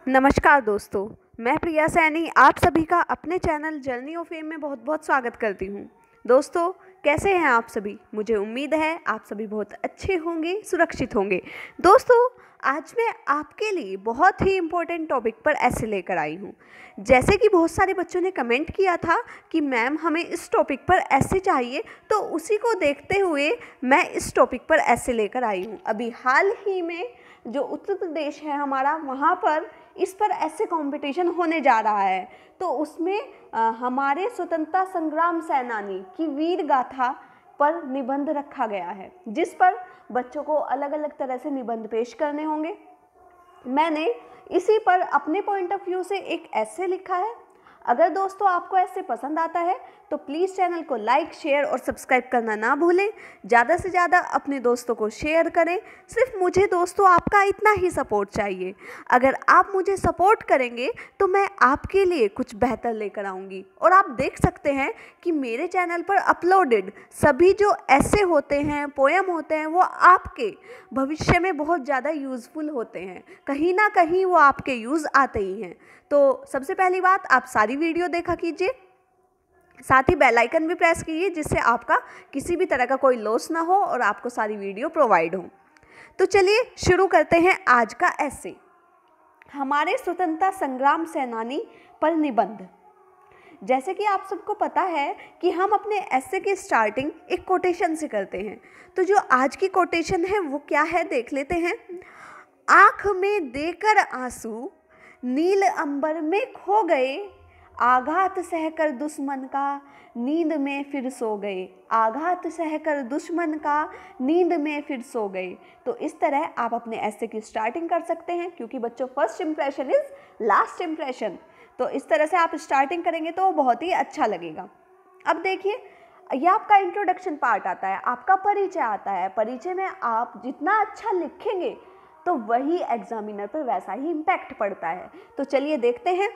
नमस्कार दोस्तों, मैं प्रिया सैनी आप सभी का अपने चैनल जर्नी ऑफ फेम में बहुत बहुत स्वागत करती हूँ। दोस्तों, कैसे हैं आप सभी? मुझे उम्मीद है आप सभी बहुत अच्छे होंगे, सुरक्षित होंगे। दोस्तों, आज मैं आपके लिए बहुत ही इम्पोर्टेंट टॉपिक पर ऐसे लेकर आई हूँ। जैसे कि बहुत सारे बच्चों ने कमेंट किया था कि मैम हमें इस टॉपिक पर ऐसे चाहिए, तो उसी को देखते हुए मैं इस टॉपिक पर ऐसे लेकर आई हूँ। अभी हाल ही में जो उत्तर प्रदेश है हमारा, वहाँ पर इस पर ऐसे कंपटीशन होने जा रहा है। तो उसमें हमारे स्वतंत्रता संग्राम सेनानी की वीर गाथा पर निबंध रखा गया है, जिस पर बच्चों को अलग अलग तरह से निबंध पेश करने होंगे। मैंने इसी पर अपने पॉइंट ऑफ व्यू से एक ऐसे लिखा है। अगर दोस्तों आपको ऐसे पसंद आता है तो प्लीज़ चैनल को लाइक, शेयर और सब्सक्राइब करना ना भूलें। ज़्यादा से ज़्यादा अपने दोस्तों को शेयर करें। सिर्फ मुझे दोस्तों आपका इतना ही सपोर्ट चाहिए। अगर आप मुझे सपोर्ट करेंगे तो मैं आपके लिए कुछ बेहतर लेकर आऊँगी। और आप देख सकते हैं कि मेरे चैनल पर अपलोडेड सभी जो ऐसे होते हैं, पोएम होते हैं, वो आपके भविष्य में बहुत ज़्यादा यूज़फुल होते हैं। कहीं ना कहीं वो आपके यूज़ आते ही हैं। तो सबसे पहली बात, आप सारी वीडियो देखा कीजिए, साथ ही बेल आइकन भी प्रेस कीजिए, जिससे आपका किसी भी तरह का कोई लॉस ना हो और आपको सारी वीडियो प्रोवाइड हो। तो चलिए शुरू करते हैं आज का ऐसे। हमारे स्वतंत्रता संग्राम सेनानी पर निबंध। जैसे कि आप सबको पता है कि हम अपने ऐसे की स्टार्टिंग एक कोटेशन से करते हैं। तो जो आज की कोटेशन है वो क्या है, देख लेते हैं। आँख में देकर आंसू नील अंबर में खो गए, आघात सहकर दुश्मन का नींद में फिर सो गए। आघात सहकर दुश्मन का नींद में फिर सो गए। तो इस तरह आप अपने ऐसे की स्टार्टिंग कर सकते हैं, क्योंकि बच्चों first impression is last impression. तो इस तरह से आप स्टार्टिंग करेंगे तो बहुत ही अच्छा लगेगा। अब देखिए, यह आपका इंट्रोडक्शन पार्ट आता है, आपका परिचय आता है। परिचय में आप जितना अच्छा लिखेंगे तो वही एग्जामिनर पर वैसा ही इम्पैक्ट पड़ता है। तो चलिए देखते हैं।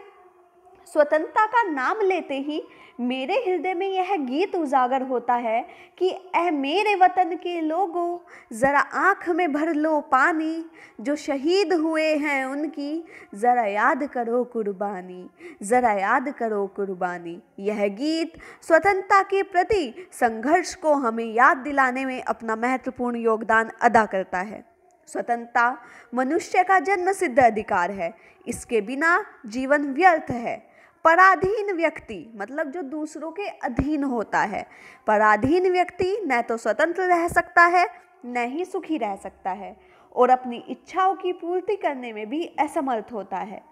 स्वतंत्रता का नाम लेते ही मेरे हृदय में यह गीत उजागर होता है कि ऐ मेरे वतन के लोगों, ज़रा आँख में भर लो पानी, जो शहीद हुए हैं उनकी ज़रा याद करो कुर्बानी, ज़रा याद करो कुर्बानी। यह गीत स्वतंत्रता के प्रति संघर्ष को हमें याद दिलाने में अपना महत्वपूर्ण योगदान अदा करता है। स्वतंत्रता मनुष्य का जन्मसिद्ध अधिकार है, इसके बिना जीवन व्यर्थ है। पराधीन व्यक्ति मतलब जो दूसरों के अधीन होता है, पराधीन व्यक्ति न तो स्वतंत्र रह सकता है न ही सुखी रह सकता है, और अपनी इच्छाओं की पूर्ति करने में भी असमर्थ होता है।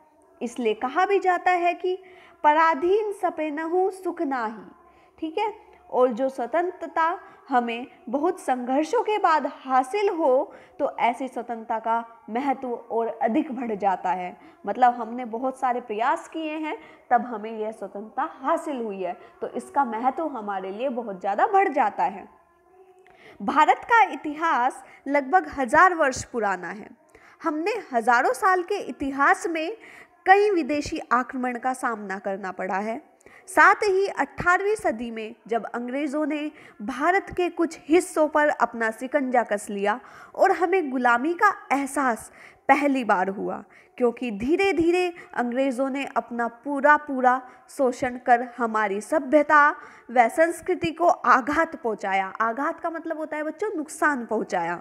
इसलिए कहा भी जाता है कि पराधीन सपे नहु सुख नाही। ठीक है। और जो स्वतंत्रता हमें बहुत संघर्षों के बाद हासिल हो, तो ऐसी स्वतंत्रता का महत्व और अधिक बढ़ जाता है। मतलब हमने बहुत सारे प्रयास किए हैं, तब हमें यह स्वतंत्रता हासिल हुई है, तो इसका महत्व हमारे लिए बहुत ज़्यादा बढ़ जाता है। भारत का इतिहास लगभग 1000 वर्ष पुराना है। हमने हजारों साल के इतिहास में कई विदेशी आक्रमण का सामना करना पड़ा है। साथ ही 18वीं सदी में जब अंग्रेज़ों ने भारत के कुछ हिस्सों पर अपना शिकंजा कस लिया और हमें गुलामी का एहसास पहली बार हुआ, क्योंकि धीरे धीरे अंग्रेज़ों ने अपना पूरा शोषण कर हमारी सभ्यता व संस्कृति को आघात पहुंचाया। आघात का मतलब होता है बच्चों नुकसान पहुंचाया।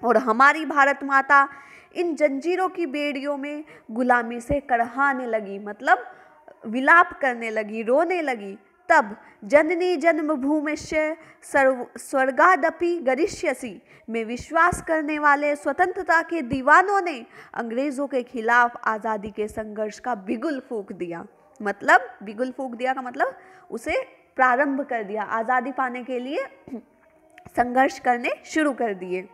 और हमारी भारत माता इन जंजीरों की बेड़ियों में गुलामी से करहाने लगी, मतलब विलाप करने लगी, रोने लगी। तब जननी जन्मभूमिश्च स्वर्गादपि गरिष्यसि में विश्वास करने वाले स्वतंत्रता के दीवानों ने अंग्रेज़ों के खिलाफ आज़ादी के संघर्ष का बिगुल फूंक दिया। मतलब बिगुल फूंक दिया का मतलब उसे प्रारंभ कर दिया, आज़ादी पाने के लिए संघर्ष करने शुरू कर दिए।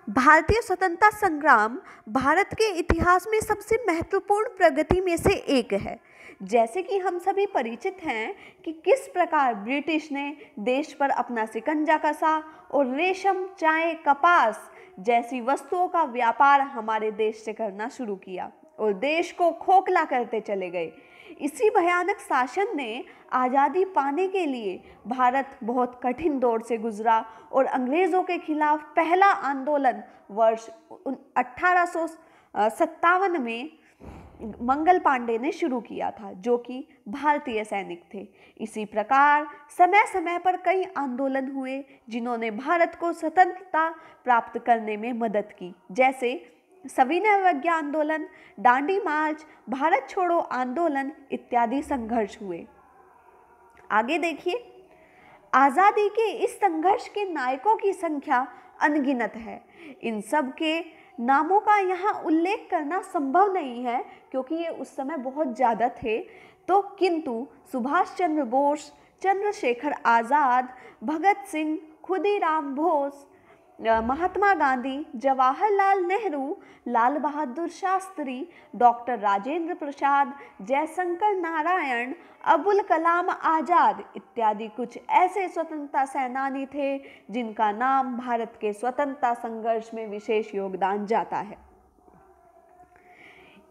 भारतीय स्वतंत्रता संग्राम भारत के इतिहास में सबसे महत्वपूर्ण प्रगति में से एक है। जैसे कि हम सभी परिचित हैं कि किस प्रकार ब्रिटिश ने देश पर अपना शिकंजा कसा और रेशम, चाय, कपास जैसी वस्तुओं का व्यापार हमारे देश से करना शुरू किया और देश को खोखला करते चले गए। इसी भयानक शासन ने आज़ादी पाने के लिए भारत बहुत कठिन दौर से गुजरा और अंग्रेज़ों के खिलाफ पहला आंदोलन वर्ष 1800 1957 में मंगल पांडे ने शुरू किया था, जो कि भारतीय सैनिक थे। इसी प्रकार समय समय पर कई आंदोलन हुए जिन्होंने भारत को स्वतंत्रता प्राप्त करने में मदद की, जैसे सविनय अवज्ञा आंदोलन, दांडी मार्च, भारत छोड़ो आंदोलन इत्यादि संघर्ष हुए। आगे देखिए, आज़ादी के इस संघर्ष के नायकों की संख्या अनगिनत है। इन सब के नामों का यहाँ उल्लेख करना संभव नहीं है क्योंकि ये उस समय बहुत ज़्यादा थे, तो किंतु सुभाष चंद्र बोस, चंद्रशेखर आज़ाद, भगत सिंह, खुदीराम बोस, महात्मा गांधी, जवाहरलाल नेहरू, लाल बहादुर शास्त्री, डॉक्टर राजेंद्र प्रसाद, जयशंकर नारायण, अबुल कलाम आज़ाद इत्यादि कुछ ऐसे स्वतंत्रता सेनानी थे जिनका नाम भारत के स्वतंत्रता संघर्ष में विशेष योगदान जाता है।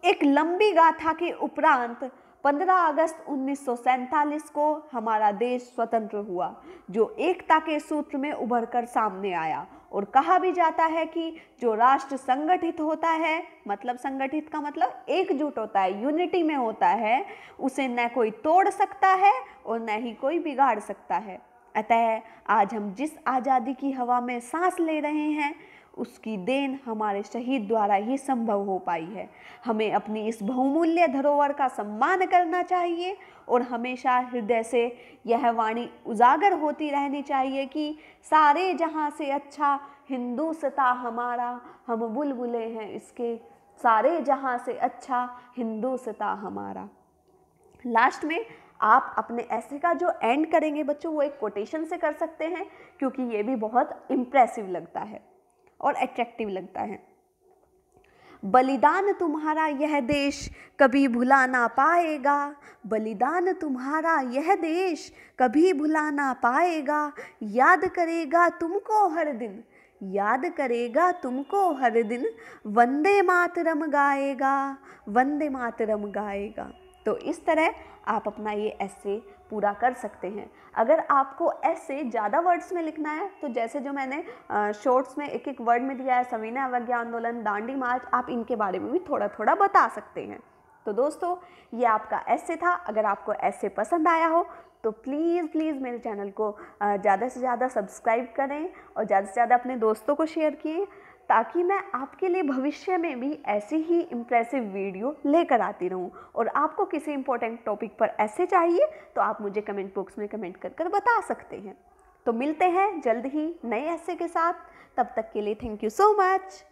एक लंबी गाथा के उपरांत 15 अगस्त 1947 को हमारा देश स्वतंत्र हुआ, जो एकता के सूत्र में उभरकर सामने आया। और कहा भी जाता है कि जो राष्ट्र संगठित होता है, मतलब संगठित का मतलब एकजुट होता है, यूनिटी में होता है, उसे न कोई तोड़ सकता है और न ही कोई बिगाड़ सकता है। अतः आज हम जिस आज़ादी की हवा में सांस ले रहे हैं, उसकी देन हमारे शहीद द्वारा ही संभव हो पाई है। हमें अपनी इस बहुमूल्य धरोहर का सम्मान करना चाहिए और हमेशा हृदय से यह वाणी उजागर होती रहनी चाहिए कि सारे जहां से अच्छा हिंदुस्तां हमारा, हम बुलबुलें हैं इसके, सारे जहां से अच्छा हिंदुस्तां हमारा। लास्ट में आप अपने ऐसे का जो एंड करेंगे बच्चों, वो एक कोटेशन से कर सकते हैं क्योंकि ये भी बहुत इम्प्रेसिव लगता है और अट्रैक्टिव लगता है। बलिदान तुम्हारा यह देश कभी भुला ना पाएगा, बलिदान तुम्हारा यह देश कभी भुला ना पाएगा, याद करेगा तुमको हर दिन, याद करेगा तुमको हर दिन, वंदे मातरम गाएगा, वंदे मातरम गाएगा। तो इस तरह आप अपना ये ऐसे पूरा कर सकते हैं। अगर आपको ऐसे ज़्यादा वर्ड्स में लिखना है तो जैसे जो मैंने शॉर्ट्स में एक एक वर्ड में दिया है, सविनय अवज्ञा आंदोलन, दांडी मार्च, आप इनके बारे में भी थोड़ा थोड़ा बता सकते हैं। तो दोस्तों, ये आपका ऐसे था। अगर आपको ऐसे पसंद आया हो तो प्लीज़ मेरे चैनल को ज़्यादा से ज़्यादा सब्सक्राइब करें और ज़्यादा से ज़्यादा अपने दोस्तों को शेयर किए, ताकि मैं आपके लिए भविष्य में भी ऐसी ही इम्प्रेसिव वीडियो लेकर आती रहूं। और आपको किसी इंपॉर्टेंट टॉपिक पर ऐसे चाहिए तो आप मुझे कमेंट बॉक्स में कमेंट कर बता सकते हैं। तो मिलते हैं जल्द ही नए ऐसे के साथ। तब तक के लिए थैंक यू सो मच।